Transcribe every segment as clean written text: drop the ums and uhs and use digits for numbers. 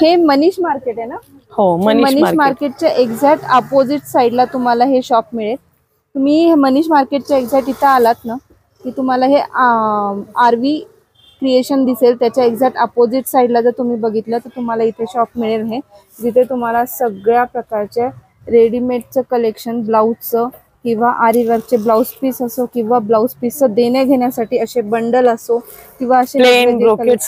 हे मनीष मार्केट आहे ना? हो, मनीष मार्केटच्या एक्झॅक्ट अपोजिट साइडला तुम्हाला हे शॉप मिळेल. तुम्ही मनीष मार्केटच्या एक्झॅक्ट इथं आलात ना की तुम्हाला हे आरवी क्रिएशन दिसेल. त्याच्या एक्झॅक्ट अपोजिट साइडला जर तुम्ही बघितलं तर तुम्हाला इथे शॉप मिळेल हे, जिथे तुम्हाला सगळ्या प्रकारचे रेडीमेडचं कलेक्शन, ब्लाऊजचं किंवा आरी वर्कचे ब्लाऊज पीस असो किंवा ब्लाऊज पीसचं देणे घेण्यासाठी असे बंडल असो किंवा असे प्लेन ब्रोकेड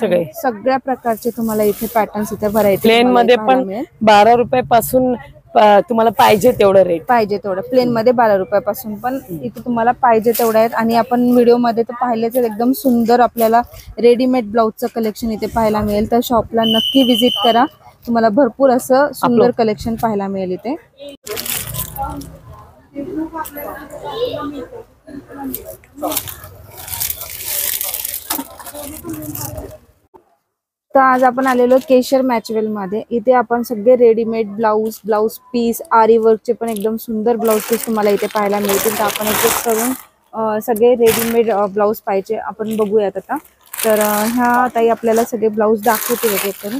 सगळ्या प्रकारचे तुम्हाला इथे पॅटर्न्स, इथे व्हरायटी प्लेन मध्ये पण 12 रुपयापासून तुम्हाला पाहिजे तेवढं रेट, पाहिजे तेवढं प्लेन मध्ये 12 रुपयापासून पण इथे तुम्हाला पाहिजे तेवढं आहेत. आणि आपण व्हिडिओ मध्ये तर पाहिलेच एकदम सुंदर आपल्याला रेडीमेड ब्लाऊजचं कलेक्शन इथे पाहायला मिळेल. तर शॉपला नक्की विजिट करा, तुम्हाला भरपूर असं सुंदर कलेक्शन पाहायला मिळेल इथे. तर आज आपण आलेलो केशर मॅचवेल मध्ये. इथे आपण सगळे रेडीमेड ब्लाऊज पीस, आरी वर्कचे पण एकदम सुंदर ब्लाऊज पीस तुम्हाला इथे पाहायला मिळतील. तर आपण एक एक करून सगळे रेडीमेड ब्लाऊज पाहिजे आपण बघूयात आता. तर ह्या ताई आपल्याला सगळे ब्लाऊज दाखवतील एक एक करून.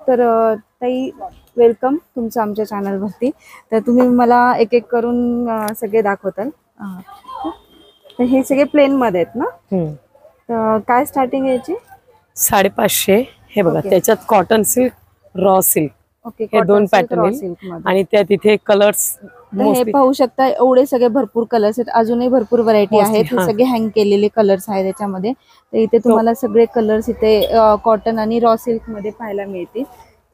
तर ताई वेलकम तुमचं आमच्या चॅनलवरती. तर तुम्ही मला एक एक करून सगळे दाखवताल. तर हे सगळे प्लेन मध्ये आहेत ना? तर काय स्टार्टिंग आहे याची? 550. हे बघा त्याच्यात कॉटन सिल्क, रॉ सिल्क, हे दोन पॅटर्न आणि त्यात इथे कलर्स हे पाहू शकता. एवढे सगळे भरपूर कलर्स आहेत, अजूनही भरपूर व्हरायटी आहेत. हे सगळे हँग केलेले कलर्स आहेत त्याच्यामध्ये. तर इथे तुम्हाला सगळे कलर्स इथे कॉटन आणि रॉ सिल्क मध्ये पाहायला मिळतील.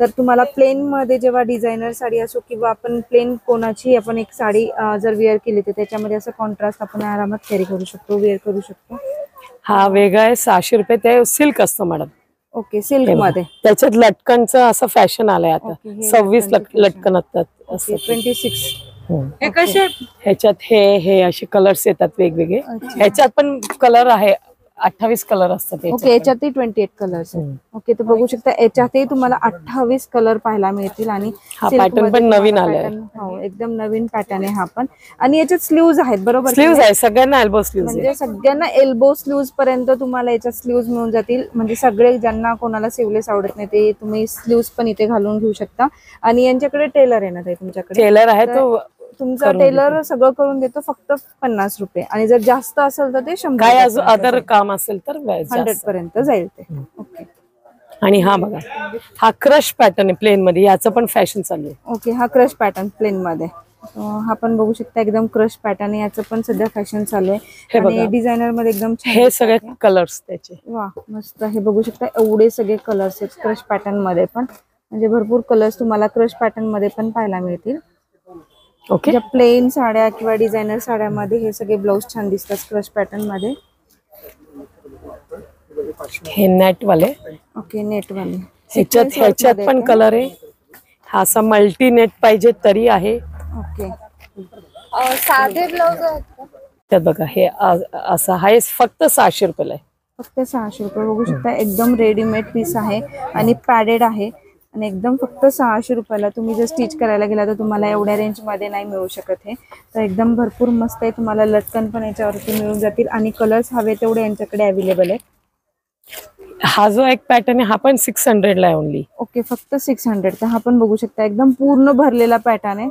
तर तुम्हाला प्लेन मध्ये जेव्हा डिझायनर साडी असो किंवा आपण प्लेन कोणाची आपण एक साडी जर वेअर केली तर त्याच्यामध्ये असं कॉन्ट्रास्ट आपण आरामात कॅरी करू शकतो, वेअर करू शकतो. हा वेगळा आहे 600 रुपये. ते सिल्क असतं मॅडम. ओके, सिल्क मध्ये त्याच्यात लटकनचं असं फॅशन आलंय आता. 26 लटकन असतात. 26. हे कसे ह्याच्यात हे असे कलर्स येतात वेगवेगळे. ह्याच्यात पण कलर आहे 28 कलर असतात. Okay, याच्यातही 28 colours. ओके, तर बघू शकता याच्यातही तुम्हाला 28 कलर पाहायला मिळतील. आणि हा पॅटर्न पण नवीन आलाय. हो, एकदम नवीन पॅटर्न आहे हा पण. आणि याच्यात स्लीव्ज आहेत बरोबर? स्लीव्ज आहे सगळ्यांना, एल्बो स्लीव्ज म्हणजे सगळ्यांना एल्बो स्लीव्ज पर्यंत तुम्हाला याच्यात स्लीव्ज मिळून जातील. म्हणजे सगळे ज्यांना कोणाला स्लीवलेस आवडत नाही ते तुम्ही स्लीव्ज पण इथे घालून घेऊ शकता. आणि यांच्याकडे टेलर आहे ना ताई? तुमच्याकडे टेलर आहे, तो तुमचा टेलर सगळं करून देतो फक्त 50 रुपये. आणि जर जास्त असेल तर ते 100. काय अदर काम असेल तर 100 पर्यंत जाईल ते. ओके. आणि हा बघा हा क्रश पॅटर्न आहे प्लेन मध्ये, याचं पण फॅशन चालू आहे. ओके, हा क्रश पॅटर्न प्लेन मध्ये. हा पण बघू शकता एकदम क्रश पॅटर्न, याचं पण सध्या फॅशन चालू आहे. आणि डिझायनर मध्ये एकदम छान. हे सगळे कलर्स त्याचे वा मस्त. हे बघू शकता एवढे सगळे कलर्स आहेत क्रश पॅटर्न मध्ये पण. म्हणजे भरपूर कलर्स तुम्हाला क्रश पॅटर्न मध्ये पण पाहायला मिळतील. ओके, ज्या प्लेन साड्या किंवा डिझायनर साड्यामध्ये हे सगळे ब्लाऊज छान दिसतात क्रश पॅटर्न मध्ये. हे नेट वाले. ओके, नेट वाले. ह्याच्यात पण कलर आहे. हा असा मल्टी नेट पाहिजे तरी आहे. ओके, साधे ब्लाऊज आहेत का त्यात? बघा हे असं आहे फक्त 600 रुपयाला आहे. फक्त 600 रुपये. बघू शकता एकदम रेडीमेड पीस आहे आणि पॅडेड आहे. आणि एकदम फक्त 600 रुपयाला तुम्ही जर स्टिच करायला गेला तर तुम्हाला एवढ्या रेंज मध्ये नाही मिळू शकत हे. तर एकदम भरपूर मस्त आहे. तुम्हाला लटकन पण याच्यावरती मिळून जातील आणि कलर्स हवे तेवढे यांच्याकडे अवेलेबल आहे. हा जो एक पॅटर्न आहे हा पण 600 ला आहे ओनली. ओके, फक्त 600. तर हा पण बघू शकता एकदम पूर्ण भरलेला पॅटर्न आहे.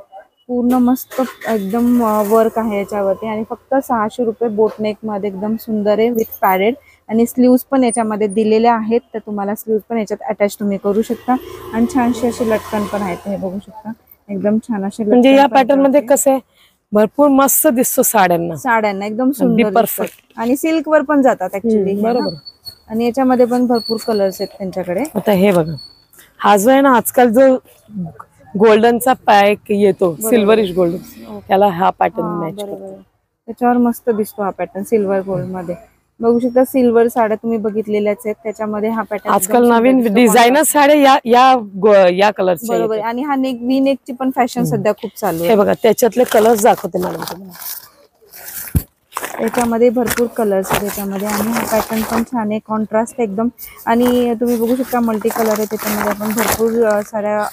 पूर्ण मस्त एकदम वर्क आहे याच्यावरती. आणि फक्त 600 रुपये. बोटनेक मध्ये एकदम सुंदर आहे विथ पॅडेड. आणि स्लीव्स पण याच्यामध्ये दिलेल्या आहेत. तर तुम्हाला स्लीव्स पण याच्यात अटॅच तुम्ही करू शकता. आणि छानशी असे लटकन पण आहेत. हे बघू शकता एकदम छान असे. म्हणजे या पॅटर्न मध्ये कसं आहे भरपूर मस्त दिसतो साड्यांना एकदम सुंदर परफेक्ट. आणि सिल्क वर पण जातात ऍक्च्युली. बरोबर. आणि याच्यामध्ये पण भरपूर कलर्स आहेत त्यांच्याकडे. आता हे बघा हा जो आहे ना आजकाल जो गोल्डनचा पॅक येतो, सिल्वरिश गोल्डन, त्याला हा पॅटर्न मॅच करतो. त्याच्यावर मस्त दिसतो हा पॅटर्न सिल्वर गोल्ड मध्ये. बघू शकता सिल्वर साड्या तुम्ही बघितलेल्याच आहेत. त्याच्यामध्ये हा पॅटर्न आजकाल नवीन डिझायनर साड्या या कलरच्या. बरोबर. आणि हा नेक वी नेकची पण फॅशन सध्या खूप चालू आहे. हे बघा त्याच्यातले कलर्स दाखवते मॅडम तुम्हाला. याच्यामध्ये भरपूर कलर्स आहेत त्याच्यामध्ये. आणि हा पॅटर्न पण छान आहे, कॉन्ट्रास्ट एकदम. आणि तुम्ही बघू शकता मल्टी कलर आहे त्याच्यामध्ये. आपण भरपूर साऱ्या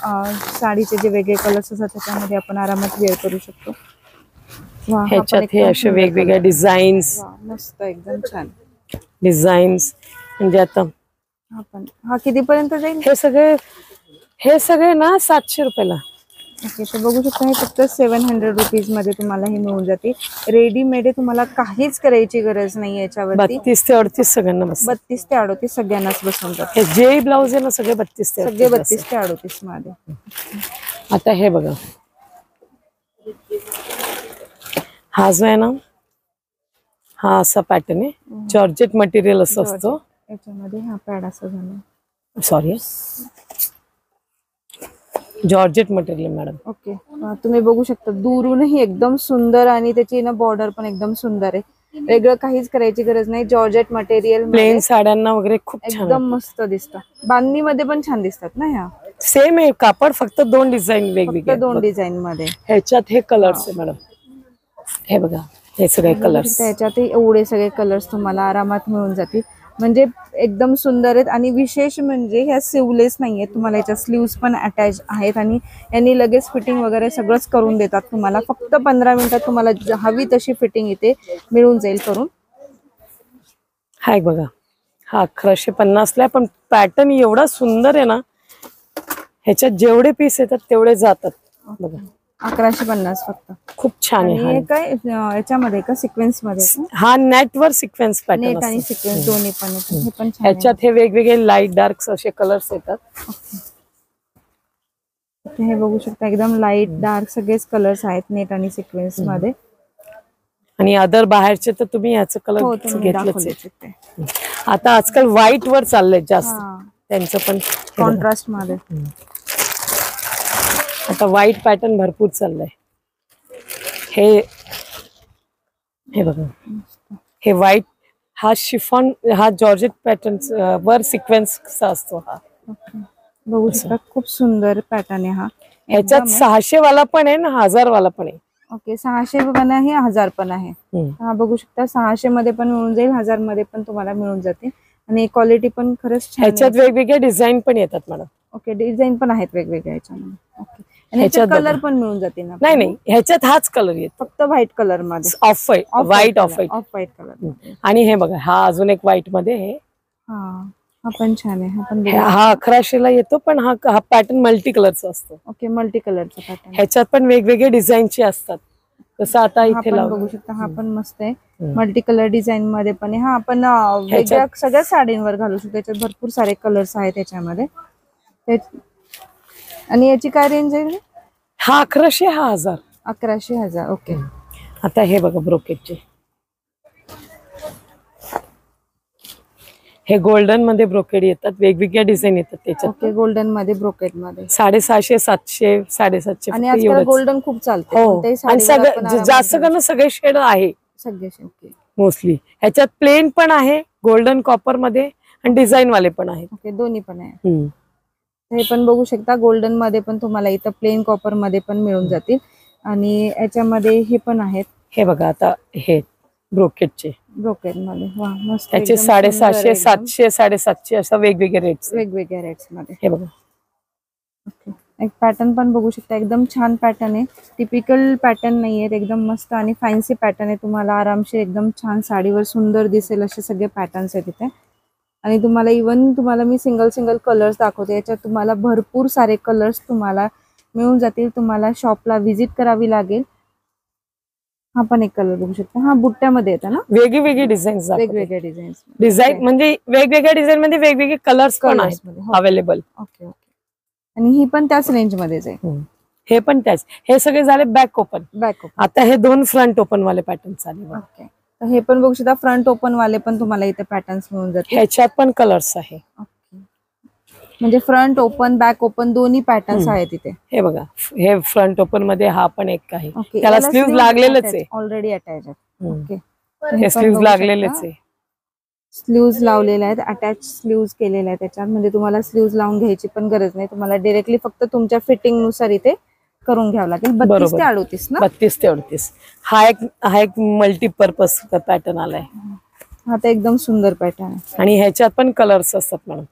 साडीचे जे वेगळे कलर्स असतात त्याच्यामध्ये आपण आरामात वेअर करू शकतो. ह्याच्यात हे असे वेगवेगळे डिझाईन्स. मस्त एकदम छान डिझाईन्स. म्हणजे आता हा कितीपर्यंत जाईल? हे सगळे हे सगळे ना 700 रुपयाला. ओके, तर बघू शकता हे फक्त 700 रुपीज मध्ये तुम्हाला हे मिळून जाते. रेडीमेड आहे, तुम्हाला काहीच करायची गरज नाही याच्यावरती. 32 ते 38 सगळ्यांना बस. 32 ते 38 सगळ्यांनाच बसून जाते. हे जे ब्लाऊज आहे ना सगळे 32 ते सगळे 32 ते 38 मध्ये. आता हे बघा, हा जो आहे ना हा असा पॅटर्न आहे. जॉर्जेट मटेरियल असं असतं याच्यामध्ये. हा पॅड असा झाला. Sorry, georgette material madam. Okay, तुम्ही बघू शकता दुरूनही एकदम सुंदर आणि त्याची ना बॉर्डर पण एकदम सुंदर आहे. वेगळं काहीच करायची गरज नाही. जॉर्जेट मटेरियल प्लेन साड्यांना वगैरे खूप छान एकदम मस्त दिसतं. बांधणी मध्ये पण छान दिसतात ना ह्या. सेम आहे कापड, फक्त 2 डिझाईन वेगवेगळे. 2 डिझाईन मध्ये. ह्याच्यात हे कलर्स आहे मॅडम. हे बघा हे सगळे कलर्स. त्याच्यातही एवढे सगळे कलर्स तुम्हाला आरामात मिळून जातील. म्हणजे एकदम सुंदर आहेत. आणि विशेष म्हणजे ह्या सिवलेस नाहीये, तुम्हाला याच्या स्लीव्स पण अटॅच आहेत आणि यांनी लगेच फिटिंग वगैरे सगळंच करून देतात तुम्हाला. फक्त 15 मिनिटात तुम्हाला हवी तशी फिटिंग इथे मिळून जाईल करून. हा एक बघा, हा 1150 ला, पण पॅटर्न एवढा सुंदर आहे ना, ह्याच्यात जेवढे पीस येतात तेवढे जातात. बघा 1150 फक्त. खूप छान आहे. आणि काय याच्यामध्ये का सिक्वेन्स मध्ये? हा नेट वर सिक्वेन्स पॅटर्न नेट आणि सिक्वेन्स दोन्ही पण येतात. हे पण छान. ह्याच्यात हे वेगवेगळे लाईट डार्क असे कलर्स येतात. हे बघू शकता एकदम लाईट डार्क सगळेच कलर्स आहेत नेट आणि सिक्वेन्स मध्ये. आणि अदर बाहेरचे तर तुम्ही याचं कलर घेतलेच. आता आजकाल व्हाईट वर चाललंय जास्त, त्यांचं पण कॉन्ट्रास्ट मध्ये. आता व्हाईट पॅटर्न भरपूर चाललंय. हे बघा, हे व्हाईट, हा शिफॉन, हा जॉर्जेट पॅटर्न वर सिक्वेन्स असतो. हा बघू शकता खूप सुंदर पॅटर्न आहे हा. ह्याच्यात 600 वाला पण आहे ना 1000 वाला पण आहे. ओके, 600 पण आहे, 1000 पण आहे. हा बघू शकता 600 मध्ये पण मिळून जाईल, 1000 मध्ये पण तुम्हाला मिळून जाते. आणि क्वालिटी पण खरंच छान. ह्याच्यात वेगवेगळे डिझाईन पण येतात मॅडम. ओके, डिझाईन पण आहेत वेगवेगळ्या ह्याच्यामध्ये. ओके, आणि ह्याच्यात कलर पण मिळून जाते ना? नाही, ह्याच्यात हाच कलर येतो, फक्त व्हाईट कलर मध्ये. Off white off white colour. आणि हे बघा, हा अजून एक व्हाईट मध्ये आहे. हा पण छान आहे. हा पण हा 1100 ला येतो, पण हा पॅटर्न मल्टी कलरचा असतो. ओके, मल्टी कलरचा पॅटर्न. ह्याच्यात पण वेगवेगळे डिझाईनचे असतात. तसं आता इथे बघू शकता, हा पण मस्त आहे. मल्टी कलर डिझाईन मध्ये पण आहे. हा आपण वेगळ्या सगळ्या साडींवर घालू शकतो. त्याच्यात भरपूर सारे कलर्स आहेत त्याच्यामध्ये. आणि याची काय रेंज आहे? हा 1100, हा 1000. 1100, 1000. ओके. आता हे बघा ब्रोकेटचे, हे गोल्डन मध्ये ब्रोकेड येतात, वेगवेगळ्या डिझाईन येतात त्याच्यात. ओके, गोल्डन मध्ये ब्रोकेड मध्ये 650, 700, 750. आणि आजकाल गोल्डन खूप चालते. आणि जास्त करून सगळे शेड आहे सगळे. ओके, मोस्टली ह्याच्यात प्लेन पण आहे, गोल्डन कॉपर मध्ये, आणि डिझाईन वाले पण आहेत. ओके, दोन्ही पण आहे. हे पण बघू शकता, गोल्डन मध्ये पण तुम्हाला इथं प्लेन कॉपर मध्ये पण मिळून जातील. आणि याच्यामध्ये हे पण आहेत. हे बघा, आता हे ब्रोकेटचे ब्रोकेड मध्ये. वा, मस्त. त्याचे 650, 700, 750 असं वेगवेगळे रेट्स मध्ये. हे बघा, ओके, एक पॅटर्न पण बघू शकता, एकदम छान पॅटर्न आहे. टिपिकल पॅटर्न नाहीये, एकदम मस्त आणि फॅन्सी पॅटर्न आहे. तुम्हाला आरामशीर एकदम छान साडीवर सुंदर दिसेल असे सगळे पॅटर्न्स आहेत इथे. आणि तुम्हाला तुम्हाला मी सिंगल कलर्स दाखवते. याच्यात तुम्हाला भरपूर सारे कलर्स तुम्हाला मिळून जातील. तुम्हाला शॉपला व्हिजिट करावी लागेल. हा पण एक कलर बघू शकता. हा बुट्ट्यामध्ये येतं ना, वेगवेगळे डिझाईन, वेगवेगळे डिझाईन म्हणजे वेगवेगळ्या डिझाईन मध्ये वेगवेगळे कलर्स पण आहेत अवेलेबल. Okay okay. आणि ही पण त्याच रेंज मध्येच आहे. हे पण त्याच. हे सगळे झाले बॅक ओपन. आता हे 2 फ्रंट ओपन वाले पॅटर्न चालले. ओके, हे पण बघू शकता, फ्रंट ओपन वाले पण तुम्हाला इथे पॅटर्न्स मिळून जातील. ह्याच्यात पण कलर्स आहे. म्हणजे फ्रंट ओपन, बॅक ओपन दोन्ही पॅटर्न्स आहेत इथे. हे बघा, हे फ्रंट ओपन मध्ये हा पण एक आहे. त्याला स्लीव्ह लागलेलंच आहे, ऑलरेडी अटॅच आहे. ओके, हे स्लीव्ह लागलेलेच आहे. स्लीव्ज लावलेले आहेत, अटॅच स्लीव्ज केलेले आहेत त्याच्यात. म्हणजे तुम्हाला स्लीव्ज लावून घ्यायची पण गरज नाही. तुम्हाला डायरेक्टली फक्त तुमच्या फिटिंग नुसार इथे करून घ्यावं लागेल. 32 ते 38 ना? 32 ते 38. हा एक मल्टीपर्पज पॅटर्न आलाय. हा तर एकदम सुंदर पॅटर्न आहे. आणि ह्याच्यात पण कलर्स असतात मॅडम.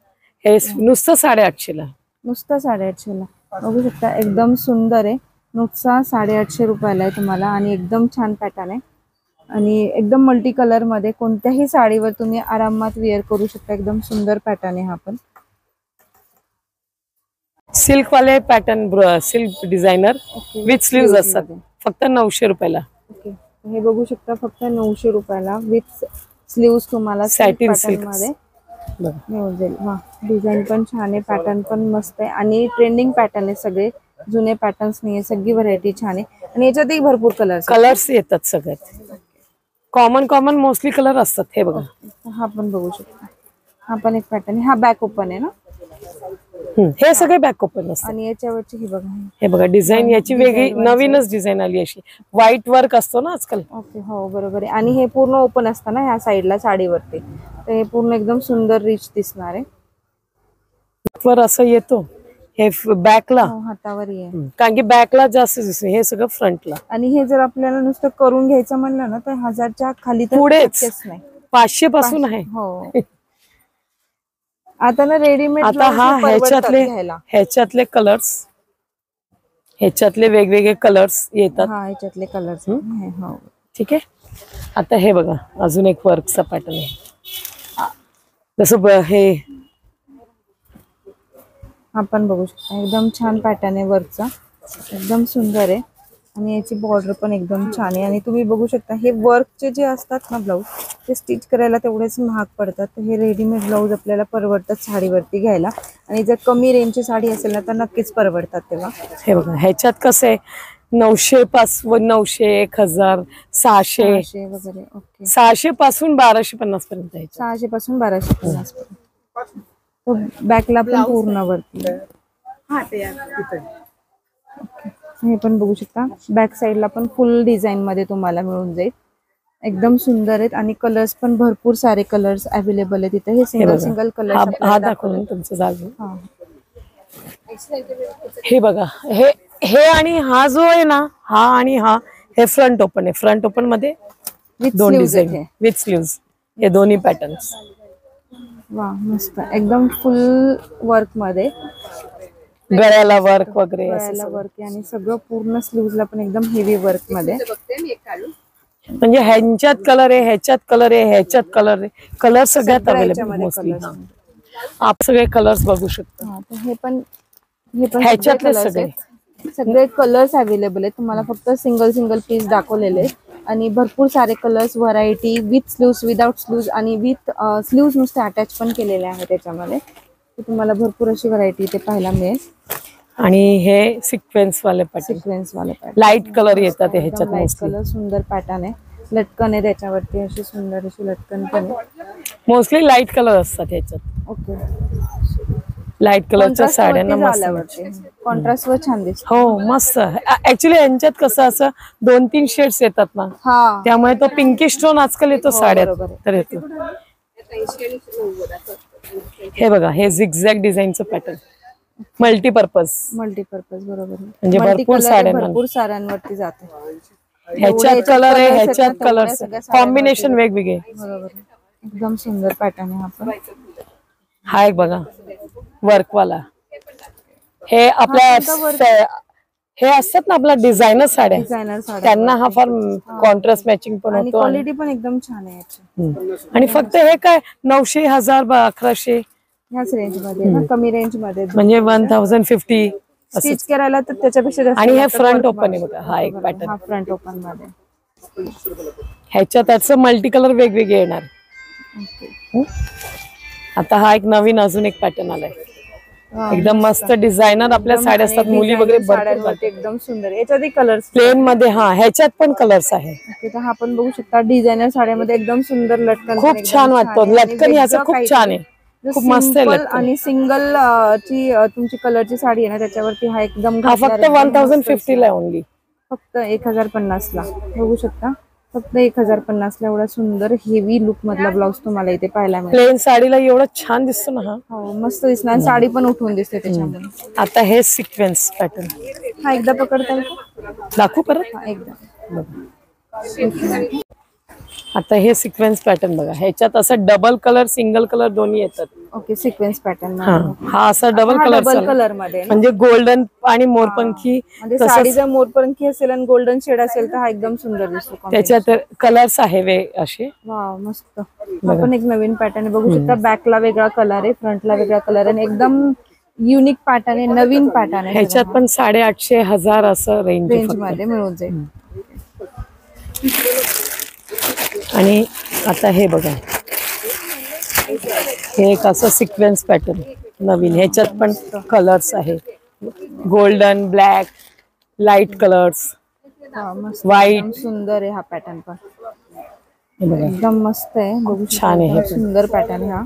हे नुसतं 850 ला. नुसतं 850 ला बघू शकता, एकदम सुंदर आहे. नुसता 850 रुपयाला आहे तुम्हाला. आणि एकदम छान पॅटर्न आहे. आणि एकदम मल्टी कलर मध्ये कोणत्याही साडीवर तुम्ही आरामात वेअर करू शकता. एकदम सुंदर पॅटर्न आहे हा पण. सिल्क वाले pattern, silk designer with sleeves असतात, फक्त 900 रुपयाला. ओके, हे बघू शकता फक्त 900 रुपयाला विथ स्लीव्स तुम्हाला Satin पॅटर्न silk. मध्ये बघा. मिळून जाईल. वा, डिझाईन पण छान आहे, पॅटर्न पण मस्त आहे आणि ट्रेंडिंग पॅटर्न आहे सगळे, जुने पॅटर्न्स नाहीये, सगळी व्हरायटी छान आहे आणि याच्यातही भरपूर कलर्स येतात सगळ्यात. कॉमन मोस्टली कलर असतात. हे बघा, हा पण बघू शकता, हा पण एक पॅटर्न आहे, हा बॅक ओपन आहे ना. हे सगळे बॅक ओपन असतात. आणि याच्यावरची ही बघा, हे बघा डिझाईन याची वेगळी नवीनच डिझाईन आली अशी व्हाईट वर्क असतो ना आजकाल. ओके, हो बरोबर आहे. आणि हे पूर्ण ओपन असतं ना ह्या साईडला साडीवरती, तर हे पूर्ण एकदम सुंदर रिच दिसणार आहे. वर असं येतो, हे बॅकला हातावरही आहे, कारण की बॅकला जास्त दिसते, हे सगळं फ्रंटला. आणि हे जर आपल्याला नुसतं करून घ्यायचं म्हणलं ना तर 1000च्या खाली तर पुढेच शक्यच नाही. 500 पासून आहे. हो, आता ना रेडीमेड आता ह्याच्यातले वेगवेगळे कलर्स येतात. हा, ह्याच्यातले कलर्स हो. ठीक आहे. आता हे बघा, अजून एक वर्कचा पॅटर्न आहे, जसं हे आपण बघू शकता, एकदम छान पॅटर्न आहे वरचा, एकदम सुंदर आहे आणि याची बॉर्डर पण एकदम छान आहे. आणि तुम्ही बघू शकता हे वर्कचे जे असतात ना ब्लाऊज, ते स्टिच करायला तेवढेच महाग पडतात, तर हे रेडीमेड ब्लाऊज आपल्याला परवडतात साडीवरती घ्यायला. आणि जर कमी रेंजची साडी असेल ना तर नक्कीच परवडतात तेव्हा. हे बघा, ह्याच्यात कसं आहे 900 पासून 900, 1000, 600 वगैरे. ओके, 600 पासून 1250 पर्यंत आहे. 600 पासून 1250 पर्यंत. बॅकला पण पूर्ण वरती. हे पण बघू शकता, बॅक साईडला पण फुल डिझाईन मध्ये तुम्हाला मिळून जाईल, एकदम सुंदर आहेत. आणि कलर्स पण भरपूर सारे कलर्स अवेलेबल आहेत इथे. हे सिंगल कलर हा दाखवून तुमचं जागा. हे बघा, हे आणि हा जो आहे ना, हा आणि हा, हे फ्रंट ओपन आहे. फ्रंट ओपन मध्ये दोन डिझाईन विथ स्लीव्ज, हे दोन्ही पॅटर्न्स. वा, मस्त, एकदम फुल वर्क मध्ये, गळ्याला वर्क वगैरे, गळ्याला वर्क आहे आणि सगळं पूर्ण स्लीव्हजला पण एकदम हेवी वर्क मध्ये. म्हणजे ह्यांच्यात कलर आहे, ह्याच्यात कलर आहे, ह्याच्यात कलर आहे, कलर सगळ्यात अवेलेबल मोस्टली. आप सगळे कलर्स बघू शकता. हे पण ह्याच्यातले सगळे कलर्स अवेलेबल आहेत तुम्हाला, फक्त सिंगल पीस दाखवलेले आणि भरपूर सारे colours, variety with sleeves, without sleeves आणि विथ स्लीव्स नुसते अटॅच पण केलेले आहे त्याच्यामध्ये. तुम्हाला भरपूर अशी व्हरायटी इथे पाहायला मिळेल. आणि हे सिक्वेन्स वाले पॅटर्न, लाईट कलर येतात ह्याच्यात. लाईट कलर, सुंदर पॅटर्न आहे, लटकन आहे त्याच्यावरती, अशी सुंदर अशी लटकन पण आहे. मोस्टली लाईट कलर असतात ह्याच्यात. ओके, लाईट कलरच्या साड्यांना मस्त, कॉन्ट्रास्ट वर छान दिसत. हो मस्त. ऍक्च्युली यांच्यात कसं असं 2-3 शेड्स येतात ना, त्यामुळे तो पिंकिश टोन आजकाल येतो साड्यात तर येतो. हे बघा, हे झिगझॅग डिझाईनचं पॅटर्न, मल्टीपर्पज बरोबर, म्हणजे भरपूर साड्यांवरती जाते. ह्याच्यात कलर आहे, ह्याच्यात कलर, कॉम्बिनेशन वेगवेगळे. बरोबर, एकदम सुंदर पॅटर्न आहे. हा पण, हा एक बघा वर्कवाला, हे आपल्या हे असतात ना आपल्या डिझायनर साड्या, त्यांना हा फार कॉन्ट्रास्ट मॅचिंग पण होतो. क्वालिटी पण एकदम छान आहे याची. आणि फक्त हे काय 900, 1000, 1100 ह्याच रेंज मध्ये, कमी रेंज मध्ये, म्हणजे 1050 स्टिच करायला तर त्याच्यापेक्षा जास्त. आणि हे फ्रंट ओपन आहे बघा, हा एक पॅटर्न, हा फ्रंट ओपन मध्ये. ह्याच्यात त्याचं मल्टी कलर वेगवेगळे येणार. आता हा एक नवीन अजून एक पॅटर्न आलाय, एकदम मस्त डिझायनर आपल्या साड्या असतात, मुली वगैरे भरपूर, एकदम सुंदर. याच्यातही कलर्स प्लेन मध्ये, हा ह्याच्यात पण कलर्स आहे. हा पण बघू शकता, डिझायनर साड्यामध्ये एकदम सुंदर लटकन, खूप छान वाटतो. लटकन याचं खूप छान आहे, खूप मस्त आहे लटकन. आणि सिंगल ची तुमची कलरची साडी आहे ना त्याच्यावरती हा एकदम, हा फक्त 1050 ला ओनली, फक्त 1050 ला बघू शकता, फक्त 1050 ला एवढा सुंदर हेवी लुक मधला ब्लाऊज तुम्हाला इथे पाहायला मिळेल. प्लेन साडीला एवढं छान दिसतो ना हा. हो, मस्त दिसणार, साडी पण उठून दिसते त्याच्यामध्ये. आता हे सिक्वेन्स पॅटर्न, हा एकदा पकडता दाखवू परत एकदा. आता हे सिक्वेन्स पॅटर्न बघा, ह्याच्यात असं डबल कलर, सिंगल कलर दोन्ही येतात. Okay, sequence pattern. हा असा डबल कलर मध्ये, म्हणजे गोल्डन आणि मोरपंखी. म्हणजे साडी जर मोरपंखी असेल आणि गोल्डन शेड असेल तर हा एकदम सुंदर दिसतो. त्याच्यात कलर्स आहे असे. वाव, मस्त. आपण एक नवीन पॅटर्न बघू शकता, बॅकला वेगळा कलर आहे, फ्रंटला वेगळा कलर आहे, एकदम युनिक पॅटर्न आहे, नवीन पॅटर्न आहे. ह्याच्यात पण 850 1000 असं रेंज मध्ये मिळून जाईल. आणि आता हे बघा, हे एक असं सिक्वेन्स पॅटर्न नवीन. ह्याच्यात पण कलर्स आहे, golden, black, light colours, white. सुंदर आहे हा पॅटर्न पण, एकदम मस्त आहे. बघू छान आहे, सुंदर पॅटर्न आहे हा.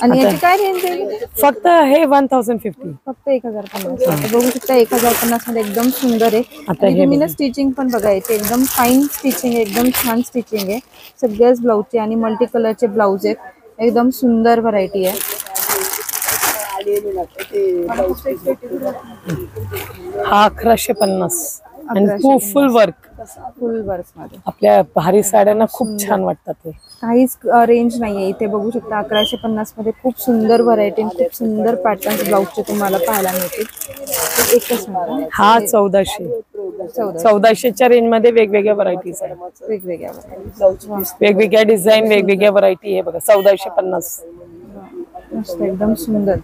आणि याची काय रेंज आहे? फक्त हे 1050, फक्त 1050. बघू शकता 1050 मध्ये एकदम सुंदर आहे. आणि तुम्ही ना स्टिचिंग पण बघायचे, एकदम फाईन स्टिचिंग आहे, एकदम छान स्टिचिंग आहे सगळ्याच ब्लाऊजचे. आणि मल्टी कलरचे ब्लाऊज आहेत, एकदम सुंदर व्हरायटी आहे. हा 1150 आणि फुल वर्क मध्ये आपल्या भारी साड्यांना खूप छान वाटतात. ते काहीच रेंज नाहीये इथे. बघू शकता 1150 मध्ये खूप सुंदर व्हरायटी, खूप सुंदर पॅटर्न ब्लाऊजचे तुम्हाला पाहायला मिळतील. एकच मिनिट. हा 1400च्या रेंज मध्ये वेगवेगळ्या व्हरायटीज आहेत, वेगवेगळ्या डिझाईन, वेगवेगळ्या व्हरायटी. हे बघा 1450 एकदम सुंदर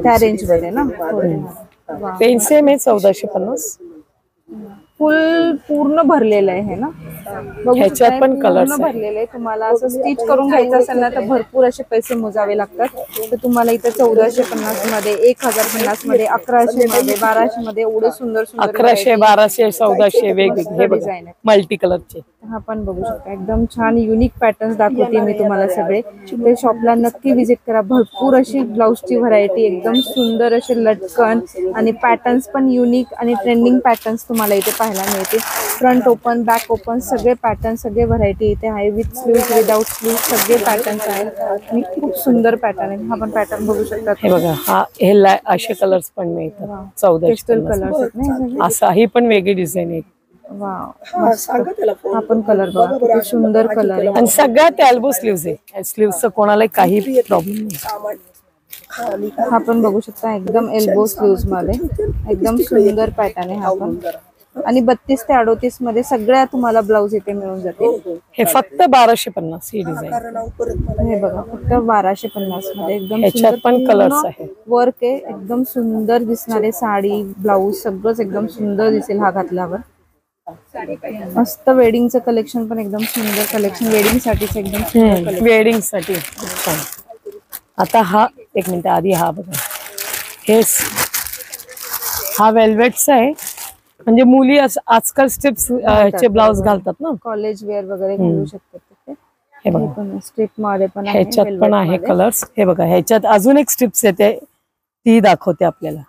त्या रेंज मध्ये ना. रेंज सेम आहे 1450. फुल पूर्ण भरलेलं आहे ना. ह्याच्यात पण कलर्स भरलेलं आहे. तुम्हाला असं स्टिच करून घ्यायचं असेल ना तर भरपूर असे पैसे मोजावे लागतात. तर तुम्हाला इथे 1450 मध्ये, 1050 मध्ये, 1100 मध्ये, 1200 मध्ये एवढे सुंदर सुंदर 1100, 1200, 1400 वेगवेगळे डिझाईन आहेत. मल्टी कलरचे. हा पण बघू शकता, एकदम छान युनिक पॅटर्न्स दाखवते मी तुम्हाला सगळे. ते शॉपला नक्की व्हिजिट करा. भरपूर अशी ब्लाऊजची व्हरायटी, एकदम सुंदर असे लटकन आणि पॅटर्न्स पण युनिक आणि ट्रेंडिंग पॅटर्न्स तुम्हाला इथे पाहायला मिळते. फ्रंट ओपन, बॅक ओपन सगळे पॅटर्न, सगळे व्हरायटी इथे आहे. विथ स्लीव्ह, विदाउट स्लीव्ह सगळे पॅटर्न्स आहेत आणि खूप सुंदर पॅटर्न आहे. हा पण पॅटर्न बघू शकता. हे बघा, हा हे असे कलर्स पण मिळतात 1400 कलर्स. असा ही पण वेगळी डिझाईन आहे. हा पण कलर बघा, किती सुंदर कलर आहे. आणि सगळ्यात एल्बो स्लीव्स आहे. स्लीव्सचं कोणाला काही प्रॉब्लेम नाही. हा पण बघू शकता, एकदम एल्बो स्लीव्स मध्ये एकदम सुंदर पॅटर्न आहे हा पण. आणि 32 ते 38 मध्ये सगळ्या तुम्हाला ब्लाऊज इथे मिळून जातील. हे फक्त 1250 ही डिझाईन. हे बघा, फक्त 1250 मध्ये एकदम ह्याच्यात पण कलर्स आहे, वर्क आहे. एकदम सुंदर दिसणारे साडी, ब्लाऊज सगळंच एकदम सुंदर दिसेल हा घातल्यावर. मस्त वेडिंगचं कलेक्शन पण एकदम सुंदर कलेक्शन, वेडिंग साठीच एकदम वेडिंग साठी छान. आता हा एक मिनिट आधी हा बघा, हे हा वेल्वेटचा आहे. म्हणजे मुली आजकाल स्ट्रिप्स चे ब्लाउज घालतात ना, कॉलेज वेअर वगैरे घालू शकतात. हे बघा, स्ट्रिप मध्ये पण आहे, ह्याच्यात पण आहे कलर्स. हे बघा, ह्याच्यात अजून एक स्ट्रिप्स येते, ती दाखवते आपल्याला.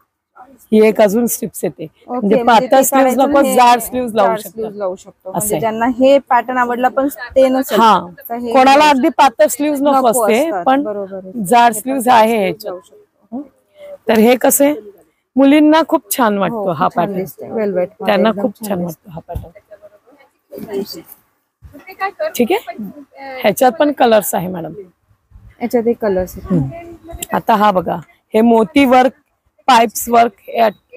ही एक अजून स्ट्रिप्स येते. म्हणजे पातळ स्लीव्ज नको, जाड स्लीव्ज लावू शकतो. म्हणजे ज्यांना हे पॅटर्न आवडला पण ते नसेल, हा, कोणाला अगदी पातळ स्लीव्ज नको असते, पण जाड स्लीव्ज आहे ह्याच्यात. तर हे कसे मुलींना खूप छान वाटतो हा पॅटर्न, वेल्वेट त्यांना खूप छान वाटतो हा पॅटर्न. ठीक आहे, ह्याच्यात पण कलर्स आहे मॅडम. याच्यात एक कलर्स. आता हा बघा, हे मोती वर्क, पाइप्स वर्क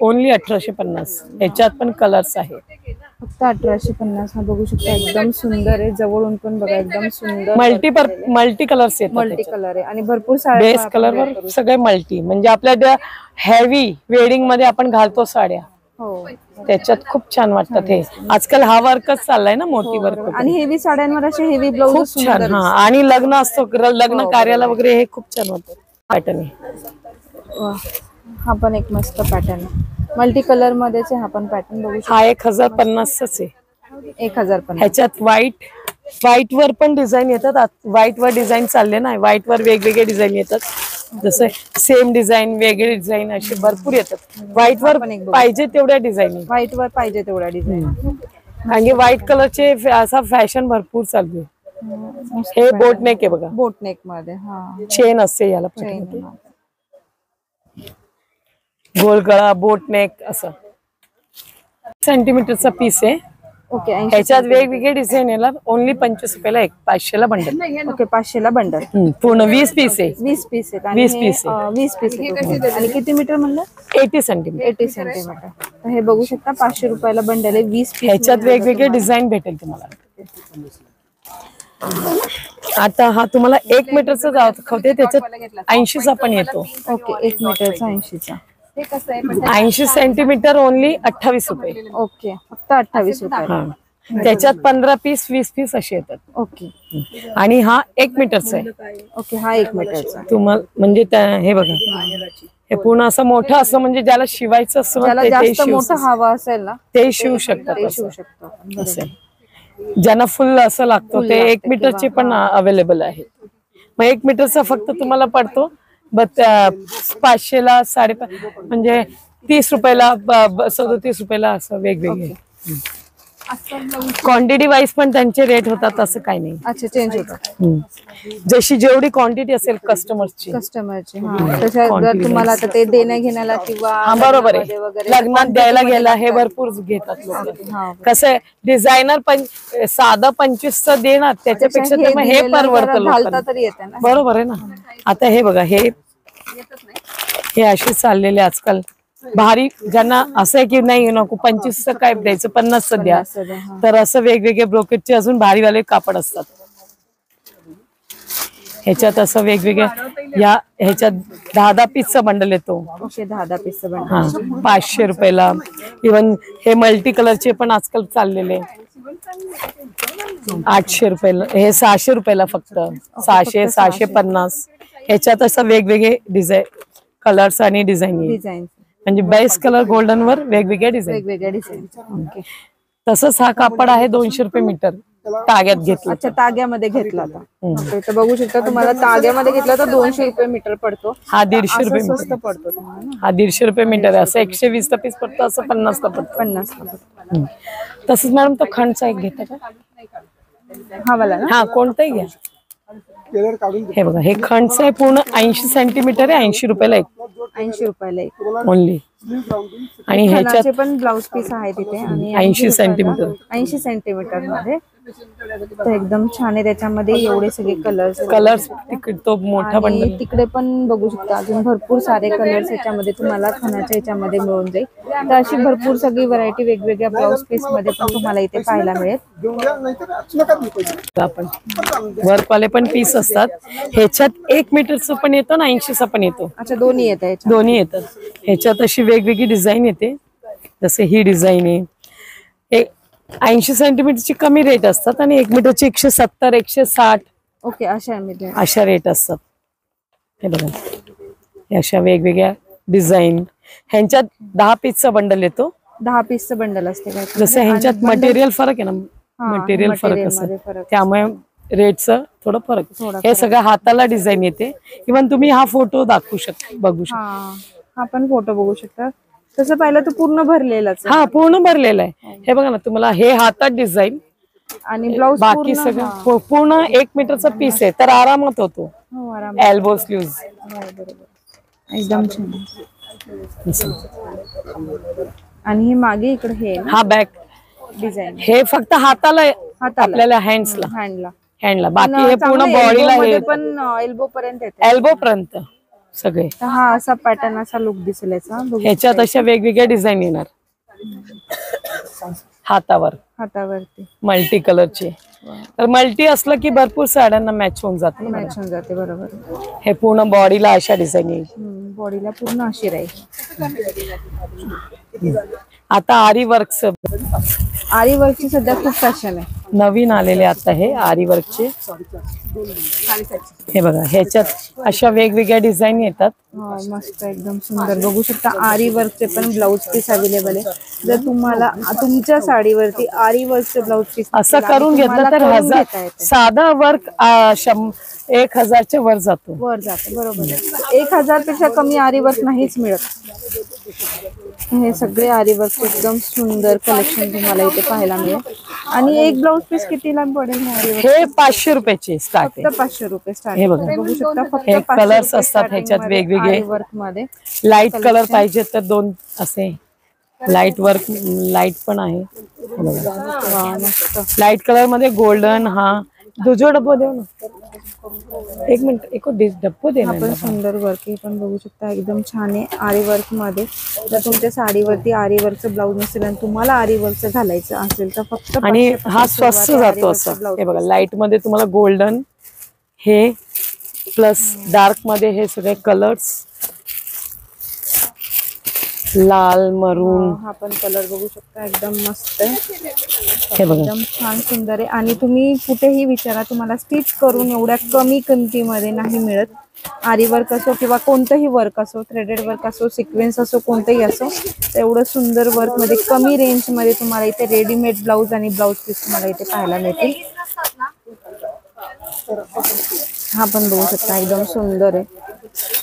ओनली 1850. ह्याच्यात पण कलर्स आहे, फक्त 1850. हा बघू शकता, एकदम सुंदर आहे. जवळून पण बघा, एकदम सुंदर मल्टी कलर्स येतात. मल्टी कलर आहे आणि भरपूर साड्या बेस कलर वर सगळे मल्टी. म्हणजे आपल्या हेवी वेडिंग मध्ये आपण घालतो साड्या, त्याच्यात खूप छान वाटतात. हे आजकाल हा वर्कच चाललाय ना, मोती वर्क. आणि हेवी साड्यांवर असे हेवी ब्लाऊज खूप छान. हा, आणि लग्न असतो, लग्न कार्याला वगैरे हे खूप छान वाटतं पॅटर्न आहे. हा पण एक मस्त पॅटर्न आहे, मल्टी कलर मध्येच हा पण पॅटर्न बघू शकता. हा 1050 आहे. 1050. ह्याच्यात व्हाईट वर पण डिझाईन येतात. व्हाईट वर डिझाईन चालले ना, व्हाईट वर वेगवेगळे डिझाईन येतात. जसं सेम डिझाईन, वेगळे डिझाईन असे भरपूर येतात. व्हाईट वर पाहिजे तेवढ्या डिझाईन, व्हाईट वर पाहिजे तेवढ्या डिझाईन. आणि व्हाईट कलरचे असा फॅशन भरपूर चालू आहे. हे बोटनेक आहे बघा, बोटनेक मध्ये. हा, चेन असते याला, गोल गळा, बोटनेक असं. सेंटीमीटरचा पीस आहे. ओके. ह्याच्यात वेगवेगळे डिझाईन येणार. ओनली 25 रुपयाला एक, 500 ला बंडल. ओके, 500 ला बंडल. पूर्ण 20 पीस आहे. 20 पीस आहे. 20 पीस आहे. 20 पीस आहे. आणि किती मीटर म्हणलं? 80 सेंटीमीटर. 80 सेंटीमीटर. तर हे बघू शकता, 500 रुपयाला बंडल आहे. 20 पीस. ह्याच्यात वेगवेगळे डिझाईन भेटेल तुम्हाला. आता हा तुम्हाला 1 मीटरचा दाखवते, त्याच्यात 80चा पण येतो. ओके, 1 मीटरचा 80चा. 80 सेंटीमीटर ओनली 28 रुपये. ओके, फक्त 28 रुपये. हा, त्याच्यात 15 पीस 20 पीस असे येतात. ओके. आणि हा 1 मीटरचा आहे. ओके, हा 1 मीटरचा. तुम्हाला म्हणजे हे बघा, हे पूर्ण असं मोठं असं, म्हणजे ज्याला शिवायचं असं ज्याला जास्त मोठं हवा असेल ना ते शिवू शकतात. ते शिवू शकतो आपण. बरोबर. ज्यांना फुल असं लागतं ते 1 मीटरचे पण अवेलेबल आहे. मग 1 मीटरचा फक्त तुम्हाला पडतो 500ला 5.5, म्हणजे 30 रुपयाला 37 रुपयाला असं वेगवेगळे. क्वांटिटी वाईज पण त्यांचे रेट होतात, असं काही नाही. अच्छा, चेंज होतात जशी जेवढी क्वांटिटी असेल कस्टमरची. तशा जर तुम्हाला आता ते देण्या घेण्याला किंवा बरोबर आहे, लग्नात द्यायला गेला हे भरपूर घेतात लोक. कसं आहे, डिझायनर पण साधा 25चं देणार, त्याच्यापेक्षा तर मग हे परवडतं लोकांना. बरोबर आहे ना. आता हे बघा, हे असे चाललेले आजकाल भारी, ज्यांना असं आहे की नाही नको 25चं काय द्यायचं, 50चं द्या, तर असं वेगवेगळे ब्रोकेटचे अजून भारीवाले कापड असतात. ह्याच्यात असं वेगवेगळे, ह्याच्यात 10-10 पीसचा बंडल येतो. 10-10 पीसचा बंडल. हा, 500 रुपयाला. इव्हन हे मल्टी कलरचे पण आजकाल चाललेले 800 रुपयाला, हे 600 रुपयाला फक्त. 600, 650. ह्याच्यात असं वेगवेगळे डिझाईन, कलर्स आणि डिझाईन, म्हणजे बेस कलर गोल्डन वर वेगवेगळे डिझाईन. तसंच हा कापड आहे 200 रुपये मीटर, ताग्यात घेतला. अच्छा, ताग्यामध्ये घेतला आता. तर बघू शकता, तुम्हाला ताग्यामध्ये घेतला तर 200 रुपये मीटर पडतो. हा 150 रुपये स्वस्त पडतो तुम्हाला. हा 150 रुपये मीटर आहे. असं 120 पीस पडतो, असं 50 पडतो. 50. तसंच मॅडम तो खंडचा एक घेता का? हा वाला ना? हा, कोणताही घ्या. हे बघा, हे खंडचं आहे, पूर्ण 80 सेंटीमीटर आहे. 80 रुपयाला एक. 80 रुपयाला एक ओनली. आणि ह्याच्यात पण ब्लाउज पीस आहे तिथे. आणि 80 सेंटीमीटर 80 सेंटीमीटर मध्ये तर एकदम छान आहे. त्याच्यामध्ये एवढे सगळे कलर्स तिकडे तो मोठा बंडल. तिकडे पण बघू शकता, अजून भरपूर सारे कलर्स याच्यामध्ये तुम्हाला खणाच्या याच्यामध्ये मिळून जाईल. तर अशी भरपूर सगळी व्हरायटी वेगवेगळ्या ब्लाउज पीस मध्ये पण तुम्हाला इथे पाहायला मिळेल. आपण वर्कवाले पण पीस असतात. ह्याच्यात 1 मीटरचं पण येतं ना 80चा पण येतो. अच्छा, दोन्ही येतात. दोन्ही येतात. ह्याच्यात अशी वेगवेगळी डिझाईन येते. जसे ही डिझाईन आहे, 80 सेंटीमीटरची कमी रेट असतात आणि 1 मीटरची 170, 160. ओके, अशा रेट असतात. हे बघा, अशा वेगवेगळ्या डिझाईन. ह्यांच्यात 10 पीसचा बंडल येतो. 10 पीसचं बंडल असते. जसं ह्यांच्यात मटेरियल फरक आहे ना, मटेरियल फरक असतं, त्यामुळे रेटचं थोडं फरक. हे सगळं हाताला डिझाईन येते. इव्हन तुम्ही हा फोटो दाखवू शकता, बघू शकता. हा पण फोटो बघू शकता. तसं पाहिलं तर पूर्ण भरलेलाच. हा, पूर्ण भरलेला आहे. हे बघा ना, तुम्हाला हे हातात डिझाईन आणि ब्लाउज बाकी सगळं पूर्ण 1 मीटरचा पीस आहे, तर आरामात होतो. एल्बो स्लीव्ज एकदम छान. आणि हे मागे इकडे हे हा बॅक डिझाईन, हे फक्त हाताला आपल्याला हँडला बाकी हे पूर्ण बॉडीला पण एल्बो पर्यंत येते. एल्बो पर्यंत सगळे. हा असा पॅटर्न, असा लुक दिसेल याचा. ह्याच्यात अशा वेगवेगळ्या डिझाईन येणार हातावरती मल्टी कलरचे. तर मल्टी असलं की भरपूर साड्यांना मॅच होऊन जाते. बरोबर. हे पूर्ण बॉडीला अशा डिझाईन येईल. बॉडीला पूर्ण अशी राहील. आता आरी वर्कचं सध्या खूप फॅशन आहे. नवीन आलेले आता हे आरी वर्कचे. हे बघा, ह्याच्यात अशा वेगवेगळ्या डिझाईन येतात. मस्त, एकदम सुंदर. बघू शकता, आरी वर्कचे पण ब्लाउज पीस अवेलेबल आहे. जर तुम्हाला तुमच्या साडीवरती आरी वर्कचे ब्लाउज पीस असं करून घेतलं तर साधा वर्क 1000च्या वर जातो. बरोबर. 1000 पेक्षा कमी आरी वर्क नाहीच मिळत. हे सगळे आरी वर्क एकदम सुंदर कलेक्शन तुम्हाला इथे पाहायला मिळेल. आणि एक ब्लाउज पीस कितीला पडेल? हे 500 रुपयाचे स्टार्ट. फक्त 500 रुपये स्टार्ट. हे बघा, बघू शकता, फक्त हे कलर्स असतात ह्याच्यात वेगवेगळे. वर्क मध्ये लाईट कलर पाहिजे तर 2 असे लाईट वर्क, लाईट पण आहे. लाईट कलर मध्ये गोल्डन. हा दुजो डब्बा देऊ ना. एक मिनिट एक डप्पो दे ना आपण सुंदर वर्क हे पण बघू शकता, एकदम छान आहे आरी वर्क मध्ये. जर तुमच्या साडीवरती आरी वर्कचं ब्लाऊज नसेल आणि तुम्हाला आरी वर्कचं घालायचं असेल तर फक्त आणि हा स्वस्त जातो असं. हे बघा लाईट मध्ये तुम्हाला गोल्डन हे प्लस डार्क मध्ये हे सगळे कलर्स, लाल मरून. हा पण कलर बघू शकता, एकदम मस्त आहे. हे बघा एकदम छान सुंदर आहे. आणि तुम्ही कुठेही विचारा, तुम्हाला स्टिच करून एवढ्या कमी किमतीमध्ये नाही मिळत. आरी वर्क असो किंवा कोणतंही वर्क असो, थ्रेडेड वर्क असो, सिक्वेन्स असो, कोणतंही असो, एवढं सुंदर वर्क मध्ये कमी रेंज मध्ये तुम्हाला इथे रेडीमेड ब्लाऊज आणि ब्लाऊज पीस तुम्हाला इथे पाहायला मिळतील. हा पण बघू शकता, एकदम सुंदर आहे.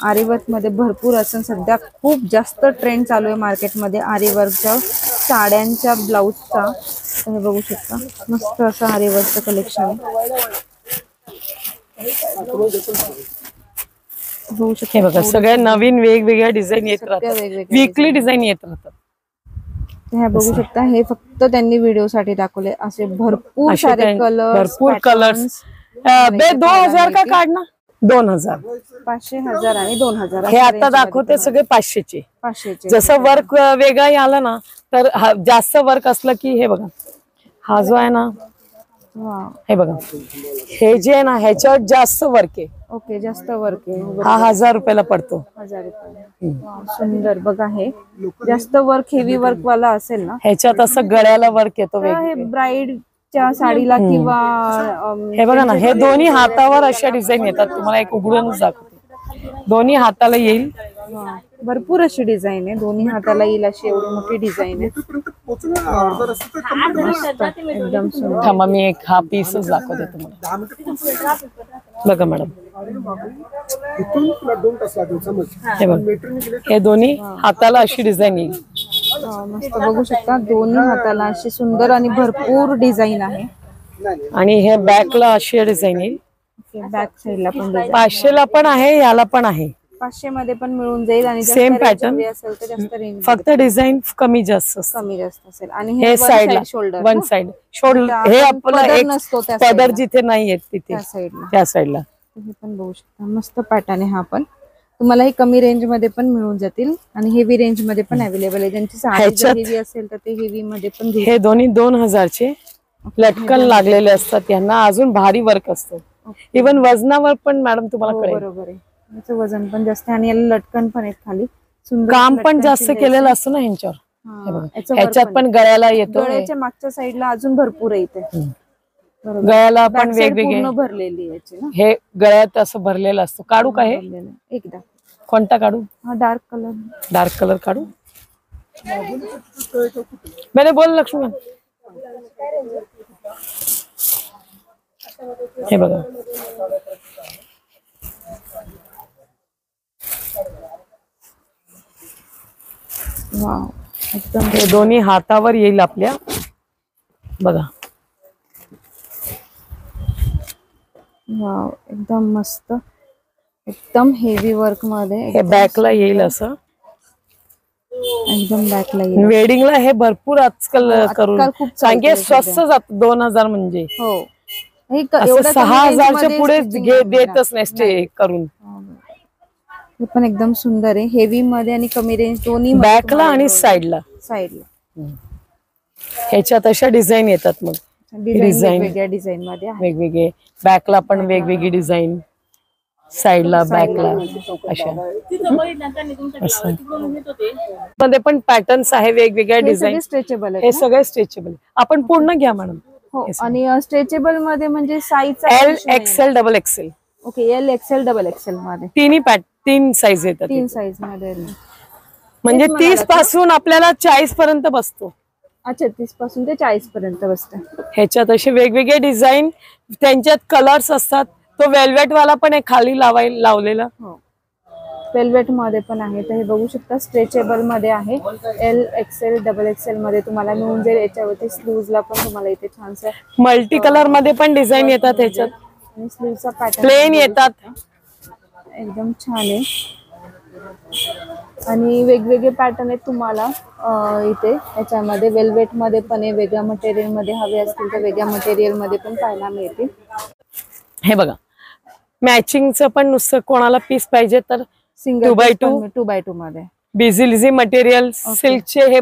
आरी वर्क मध्ये भरपूर असं सध्या खूप जास्त ट्रेंड चालू आहे मार्केटमध्ये आरी वर्कच्या साड्यांच्या ब्लाऊजचा. तुम्ही बघू शकता मस्त असं आरी वर्कचं कलेक्शन आहे. हे बघा सगळ्या नवीन वेगवेगळ्या डिझाईन येत राहतात, वीकली डिझाईन येत राहतात. हे बघू शकता, हे फक्त त्यांनी व्हिडिओ साठी दाखवले. असे भरपूर सारे कलर, भरपूर कलर्स. 2000 का काढना, 2000, 500, 1000 आणि 2000. हे आता दाखवते सगळे 500चे. 500चे जसं वर्क वेगळं आलं ना तर जास्त वर्क असलं की हे बघा हा जो आहे ना, हे बघा हे जे आहे ना ह्याच्यावर जास्त वर्क आहे. ओके, जास्त वर्क आहे. हा 1000 रुपयाला पडतो. 1000 रुपये. सुंदर बघा, हे जास्त वर्क हेवी वर्क वाला असेल ना, ह्याच्यात असं गळ्याला वर्क येतो. हे ब्राईडच्या साडीला किंवा हे बघा ना, हे दोन्ही हातावर अशा डिझाईन येतात. तुम्हाला एक उघडूनच दाखवते, दोन्ही हाताला येईल. भरपूर अशी डिझाईन आहे, दोन्ही हाताला येईल अशी एवढी मोठी डिझाईन आहे. एकदम सुंदर. थांबा मी एक हा पीसच दाखवते तुम्हाला. बघा मॅडम, हे बघा हे दोन्ही हाताला अशी डिझाईन येईल. मस्त बघू शकता, दोन्ही हाताला अशी सुंदर आणि भरपूर डिझाईन आहे. आणि हे बॅकला अशी डिझाईन येईल. बॅक साईडला पण 500ला पण आहे, याला पण आहे. 500 मध्ये पण मिळून जाईल. आणि सेम पॅटर्न असेल तर जास्त रेंज, फक्त डिझाईन कमी जास्त असेल. आणि हे साइडला वन साइड शोल्डर, हे आपला एक पदर जिथे नाही येत तिथे त्या साइडला. हे पण बघू शकता, मस्त पॅटर्न आहे हा पण. तुम्हाला हे कमी रेंज मध्ये पण मिळून जातील आणि हेवी रेंज मध्ये पण अवेलेबल आहे. ज्यांची साडी हेवी असेल तर ते हेवी मध्ये पण घेऊ. हे दोन्ही 2000 चे लटकन लागलेले असतात. यांना अजून भारी वर्क असतं. इव्हन वजनावर पण मॅडम तुम्हाला कळेल. बरोबर आहे, याचं वजन पण जास्त आणि याला लटकन पण आहेत खाली. काम पण जास्त केलेलं असतं ना ह्यांच्यावर. ह्याच्यात पण गळ्याला येतो. गळ्याच्या मागच्या साईडला अजून भरपूर आहे इथे. गळ्याला पण वेगवेगळे भरलेली याची ना, हे गळ्यात असं भरलेलं असतं. काढू का हे एकदा? कोणता काढू? हा डार्क कलर. डार्क कलर काढू. मैंने बोल लक्ष्मण. हे बघा वाव, एकदम हे दोन्ही हातावर येईल आपल्या. बघा वाव, एकदम मस्त, एकदम हेवी वर्क मध्ये. हे बॅकला येईल असं, एकदम बॅकला येईल. वेडिंगला हे भरपूर आजकाल करून सांगे स्वस्त जात. 2000 म्हणजे हो, 6000च्या पुढे देतच नाही स्टे करून. हे पण एकदम सुंदर आहे, हेवी मध्ये आणि कमी रेंज दोन्ही. बॅकला आणि साइडला ह्याच्यात अशा डिझाईन येतात. मग वेगवेगळ्या डिझाईन मध्ये वेगवेगळे, बॅकला पण वेगवेगळी डिझाईन, साइडला बॅकला अशा. मध्ये पण पॅटर्न्स आहे वेगवेगळ्या डिझाईन. स्ट्रेचेबल हे सगळे स्ट्रेचेबल. आपण पूर्ण घ्या मॅडम. हो, आणि स्ट्रेचेबल मध्ये म्हणजे size L XL double XL. Okay, L XL double XL मध्ये तिन्ही तीन साईज येतात. 3 साईज मध्ये म्हणजे 30 पासून आपल्याला 40 पर्यंत बसतो. अच्छा, 30 पासून ते 40 पर्यंत बसतं. ह्याच्यात असे वेगवेगळे डिझाईन, त्यांच्यात कलर्स असतात. तो वेल्वेट वाला पण एक खाली लावलेला. हो, वेल्वेट मध्ये पण आहे. तर हे बघू शकता, स्ट्रेचेबल मध्ये आहे. एल एक्सेल डबल एक्सेल मध्ये तुम्हाला मिळून जाईल. याच्यावरती स्लीव्हजला पण तुम्हाला इथे छानसा मल्टी कलर मध्ये पण डिझाईन येतात. ह्याच्यात आणि स्लीव्हचा पॅटर्न प्लेन येतात. एकदम छान आहे. आणि वेगवेगळे पॅटर्न आहेत तुम्हाला इथे. याच्यामध्ये वेल्वेट मध्ये पण आहे, वेगळ्या मटेरियल मध्ये हवे असतील तर वेगळ्या मटेरियल मध्ये पण पाहायला मिळतील. हे बघा, मॅचिंगचं पण नुसतं कोणाला पीस पाहिजे तर सिंगल 2x2 मध्ये बिझिलिझी मटेरियल सिल्कचे हे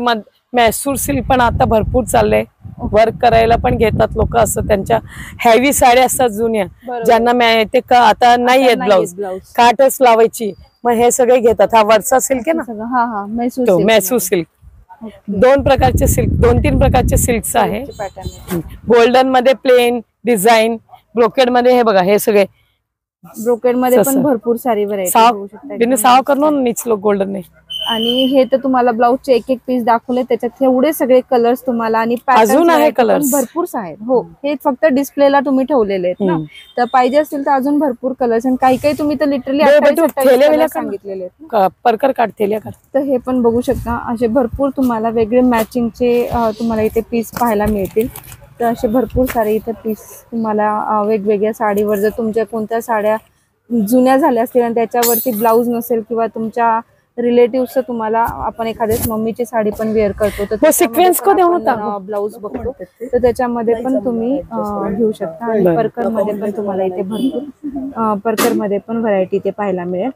मैसूर सिल्क पण आता भरपूर चाललंय. वर्क करायला पण घेतात लोक. असं त्यांच्या हेवी साड्या असतात जुन्या ज्यांना ते का आता नाही येत ब्लाऊज काठच लावायची, मग हे सगळे घेतात. हा वरचा सिल्क आहे ना, मैसूर सिल्क. 2 प्रकारचे सिल्क, 2-3 प्रकारचे सिल्क आहे. गोल्डन मध्ये प्लेन डिझाईन, ब्रोकेड मध्ये हे बघा हे सगळे ब्रोकेड मध्ये पण भरपूर सारी व्हरायटी साव करून निचलो गोल्डन ने. आणि हे तर तुम्हाला ब्लाऊजचे एक पीस दाखवले, त्याच्यात एवढे सगळे कलर्स तुम्हाला आणि अजून आहे कलर्स भरपूर आहेत. हो, हे फक्त डिस्प्लेला तुम्ही ठेवलेले आहेत ना, तर पाहिजे असतील तर अजून भरपूर कलर्स. आणि काही तुम्ही तर लिटरली सांगितलेले आहेत. परकर काढते तर हे पण बघू शकता. असे भरपूर तुम्हाला वेगळे मॅचिंगचे तुम्हाला इथे पीस पाहायला मिळतील. तर असे भरपूर सारे इथे पीस तुम्हाला वेगवेगळ्या साडीवर, जर तुमच्या कोणत्या साड्या जुन्या झाल्या असतील आणि त्याच्यावरती ब्लाऊज नसेल किंवा तुमच्या रिलेटिव्ह तुम्हाला आपण एखाद्याच मम्मीची साडी पण वेअर करतो तर सिक्वेन्स ब्लाऊज बघतो, तर त्याच्यामध्ये पण तुम्ही घेऊ शकता. आणि परकर मध्ये पण तुम्हाला इथे भरपूर परकर मध्ये पण व्हरायटी इथे पाहायला मिळेल.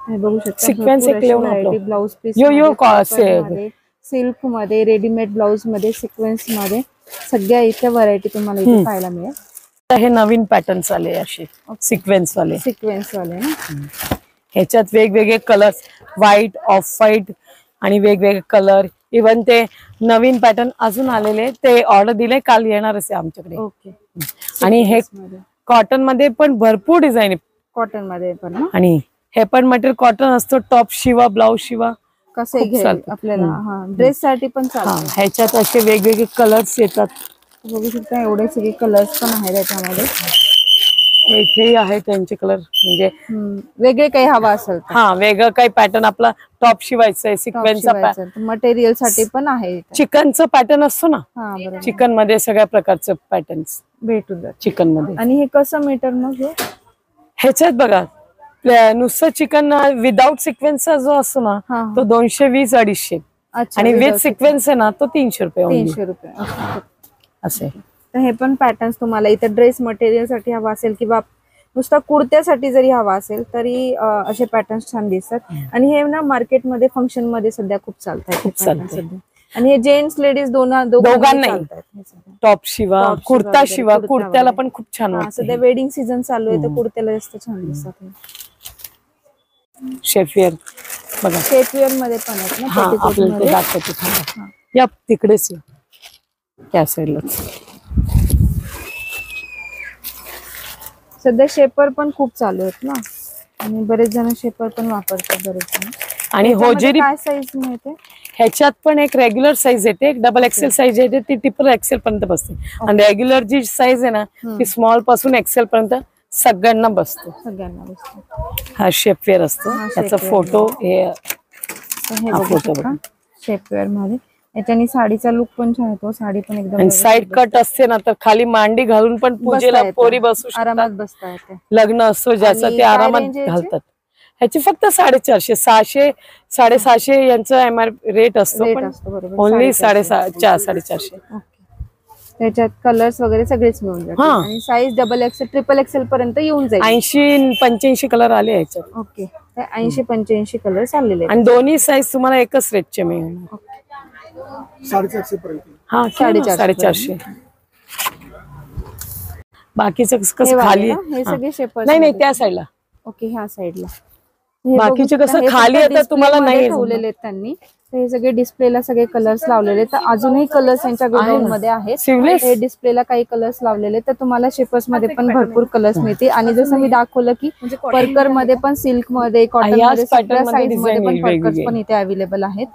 हे बघू शकता sequence variety blouse piece silk मध्ये, रेडीमेड ब्लाऊज मध्ये, सिक्वेन्स मध्ये सगळ्या इथे व्हरायटी तुम्हाला इथे पाहायला मिळेल. हे नवीन पॅटर्न्स आले असे सिक्वेन्स वाले ना. ह्याच्यात वेगवेगळे कलर्स, व्हाईट, ऑफ व्हाईट आणि वेगवेगळे कलर. इव्हन ते नवीन पॅटर्न अजून आलेले, ते ऑर्डर दिले, काल येणारच आहे आमच्याकडे. ओके. आणि हे कॉटन मध्ये पण भरपूर डिझाईन आहे. कॉटन मध्ये पण, आणि हे पण मटेरियल कॉटन असतो. टॉप शिवा, ब्लाऊज शिवा, कसे घ्याल आपल्याला ड्रेस साठी पण चालतं. ह्याच्यात असे वेगवेगळे कलर्स येतात. बघू शकता एवढे सगळे कलर्स पण आहेत त्याच्यामध्ये. इथे आहे त्यांचे कलर, म्हणजे वेगळे काही हवा असेल वेगळं काही पॅटर्न आपला टॉप शिवायचं आहे, सिक्वेन्सचा मटेरियल साठी पण आहे. चिकनचं पॅटर्न असतो ना, चिकन मध्ये सगळ्या प्रकारचं पॅटर्न्स भेटून जातात चिकन मध्ये. आणि हे कसं मीटर मग ह्याच्यात बघा नुसतं चिकन विदाउट सिक्वेन्सचा जो असतो ना तो 220-250. आणि विथ सिक्वेन्स आहे ना तो 300 रुपये. 300 रुपये असे. तर हे पण पॅटर्न्स तुम्हाला इथे ड्रेस मटेरियल साठी हवा असेल किंवा नुसता कुर्त्यासाठी जरी हवा असेल तरी असे पॅटर्न्स छान दिसतात. आणि हे ना मार्केटमध्ये फंक्शन मध्ये सध्या खूप चालतात. आणि हे जेंट्स लेडीज दोघांना टॉप शिवा, कुर्ता शिवा, कुर्त्याला पण खूप छान वाटतं. सध्या वेडिंग सीझन चालू आहे तर कुर्त्याला जास्त छान दिसतात. शेफवेअर बघा, शेफवेअर मध्ये पण आहेत ना, आपल्याला ते दाखवते. या तिकडेच त्या साईडला सध्या शेपर पण खूप चालू आहेत ना, आणि बरेच जण शेपर पण वापरतात बरेच जण. आणि होजेरी काय साईज मिळते ह्याच्यात पण एक रेग्युलर साईज येते, एक डबल एक्सेल साईज येते, ती ट्रिपल एक्सेल पर्यंत बसते. आणि रेग्युलर जी साईज आहे ना ती स्मॉल पासून एक्सेल पर्यंत सगळ्यांना बसतो. हा शेपवेअर असतो. त्याचा फोटो हे फोटो शेपवेअर मध्ये. याच्यानी साडीचा लुक पण छान येतो. साडी पण एकदम साइड कट असते ना तर खाली मांडी घालून पण पूजेला पोरी बसू आरामात बसता येते. लग्न असतो ज्याचं ते आरामात घालतात. ह्याची फक्त 450, 600, 750 यांचा MRP रेट असतो. ओनली 450. त्याच्यात कलर्स वगैरे सगळेच मिळून जातात. आणि size double XL, triple XL पर्यंत येऊन जाईल. 80-85 कलर आले ह्याच्यात. ओके, 80-85 कलर्स आलेले. आणि दोन्ही साईज तुम्हाला एकच रेटचे मिळणार. 450 पर्यंत. हा 450. बाकीचं कसं खाली हे सगळे शेपर नाही त्या साईडला. ओके, ह्या साईडला बाकीचे कसं खाली येतं तुम्हाला नाही ठेवलेले आहेत त्यांनी. हे सगळे डिस्प्लेला सगळे कलर्स लावलेले. तर अजूनही कलर्स यांच्या गोडाऊन मध्ये आहेत. हे डिस्प्लेला काही कलर्स लावलेले. तर तुम्हाला शेपर्स मध्ये पण भरपूर कलर्स मिळतील. आणि जसं मी दाखवलं की परकर मध्ये पण, सिल्क मध्ये, कॉटन मध्ये, सगळ्या साईज मध्ये पण परकर्स पण इथे अवेलेबल आहेत.